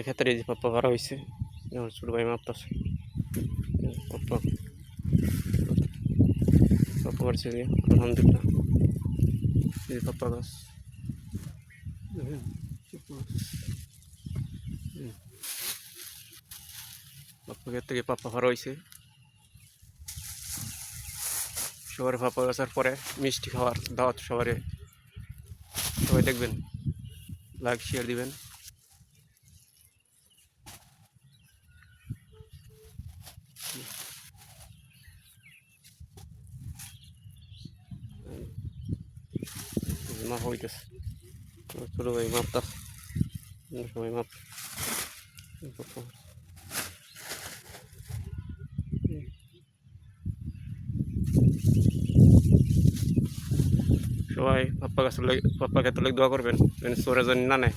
ক্ষেত্রে এই যে পাপ্পা ভাড়া হয়েছে, আমার ছোটো ভাই মাপতাছে পাপ্পা পাপ্পা বাড়ছে দিয়ে আলহামদুলিল্লাহ। এই যে পাপ্পা গাছ পাপ্পা ক্ষেত্রে থেকে পাপ্পা ভাড়া হয়েছে। সবার পাপ্পা গাছার পরে মিষ্টি খাওয়ার দাওয়াত সবারে, সবাই দেখবেন, লাইক শেয়ার দিবেন। মাপ হইতেছে, ছোটো ভাই মাপতা, সবাই মাপ সবাই পাপ্পা গাছের পাপ্পা ক্ষেত্রে দোয়া করবেন, সরে যেন না নেয়।